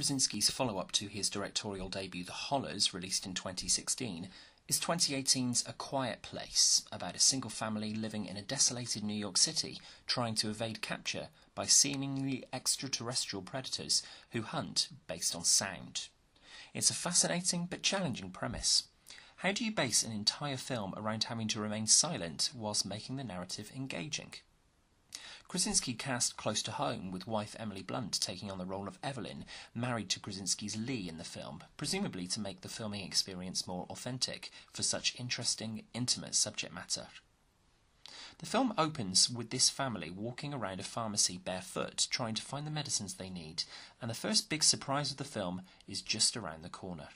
Krasinski's follow-up to his directorial debut The Hollows, released in 2016, is 2018's A Quiet Place, about a single family living in a desolated New York City trying to evade capture by seemingly extraterrestrial predators who hunt based on sound. It's a fascinating but challenging premise. How do you base an entire film around having to remain silent whilst making the narrative engaging? Krasinski cast close to home, with wife Emily Blunt taking on the role of Evelyn, married to Krasinski's Lee in the film, presumably to make the filming experience more authentic for such interesting, intimate subject matter. The film opens with this family walking around a pharmacy barefoot, trying to find the medicines they need, and the first big surprise of the film is just around the corner.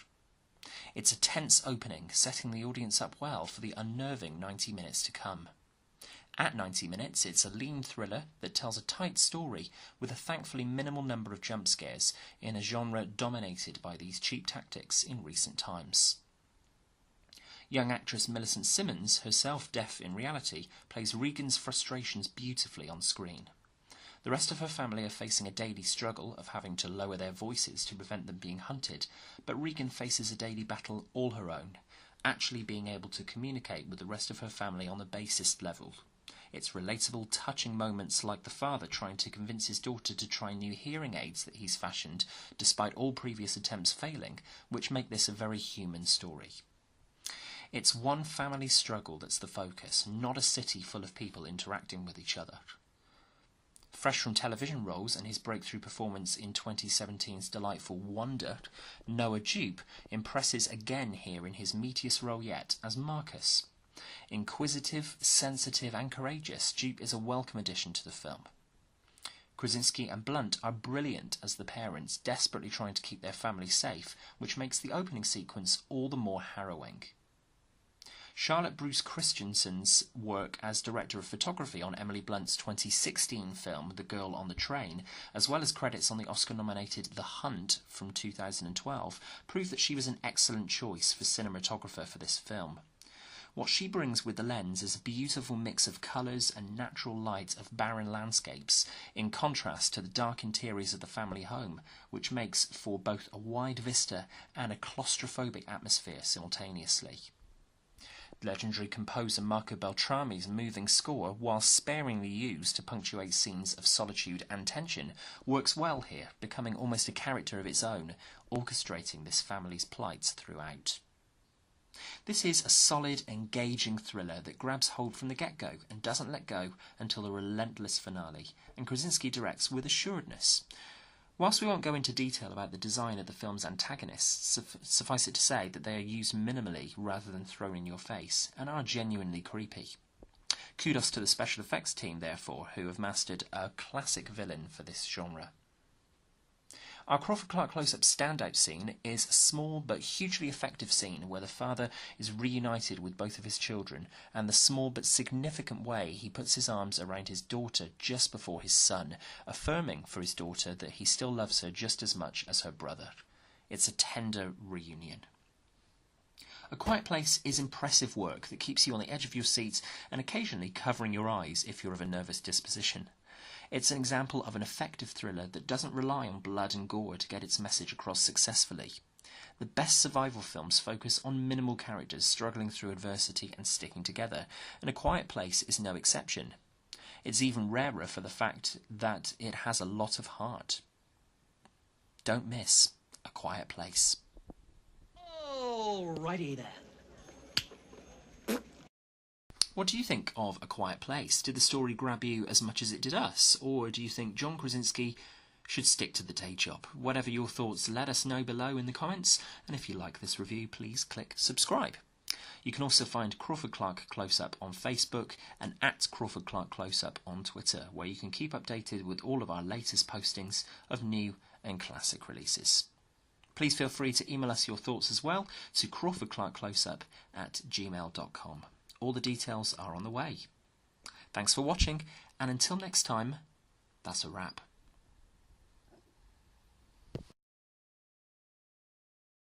It's a tense opening, setting the audience up well for the unnerving 90 minutes to come. At 90 minutes, it's a lean thriller that tells a tight story with a thankfully minimal number of jump scares in a genre dominated by these cheap tactics in recent times. Young actress Millicent Simmons, herself deaf in reality, plays Regan's frustrations beautifully on screen. The rest of her family are facing a daily struggle of having to lower their voices to prevent them being hunted, but Regan faces a daily battle all her own, actually being able to communicate with the rest of her family on the basest level. It's relatable, touching moments like the father trying to convince his daughter to try new hearing aids that he's fashioned, despite all previous attempts failing, which make this a very human story. It's one family's struggle that's the focus, not a city full of people interacting with each other. Fresh from television roles and his breakthrough performance in 2017's delightful Wonder, Noah Jupe impresses again here in his meatiest role yet as Marcus. Inquisitive, sensitive and courageous, Jupe is a welcome addition to the film. Krasinski and Blunt are brilliant as the parents, desperately trying to keep their family safe, which makes the opening sequence all the more harrowing. Charlotte Bruce Christensen's work as director of photography on Emily Blunt's 2016 film The Girl on the Train, as well as credits on the Oscar-nominated The Hunt from 2012, prove that she was an excellent choice for cinematographer for this film. What she brings with the lens is a beautiful mix of colours and natural light of barren landscapes, in contrast to the dark interiors of the family home, which makes for both a wide vista and a claustrophobic atmosphere simultaneously. Legendary composer Marco Beltrami's moving score, while sparingly used to punctuate scenes of solitude and tension, works well here, becoming almost a character of its own, orchestrating this family's plights throughout. This is a solid, engaging thriller that grabs hold from the get-go and doesn't let go until the relentless finale, and Krasinski directs with assuredness. Whilst we won't go into detail about the design of the film's antagonists, suffice it to say that they are used minimally rather than thrown in your face, and are genuinely creepy. Kudos to the special effects team, therefore, who have mastered a classic villain for this genre. Our Crawford-Clark close-up standout scene is a small but hugely effective scene where the father is reunited with both of his children, and the small but significant way he puts his arms around his daughter just before his son, affirming for his daughter that he still loves her just as much as her brother. It's a tender reunion. A Quiet Place is impressive work that keeps you on the edge of your seats and occasionally covering your eyes if you're of a nervous disposition. It's an example of an effective thriller that doesn't rely on blood and gore to get its message across successfully. The best survival films focus on minimal characters struggling through adversity and sticking together, and A Quiet Place is no exception. It's even rarer for the fact that it has a lot of heart. Don't miss A Quiet Place. Alrighty then. What do you think of A Quiet Place? Did the story grab you as much as it did us? Or do you think John Krasinski should stick to the day job? Whatever your thoughts, let us know below in the comments. And if you like this review, please click subscribe. You can also find Crawford-Clark Close-Up on Facebook and at Crawford-Clark Close-Up on Twitter, where you can keep updated with all of our latest postings of new and classic releases. Please feel free to email us your thoughts as well to crawfordclarkcloseup@gmail.com. All the details are on the way. Thanks for watching, and until next time, that's a wrap.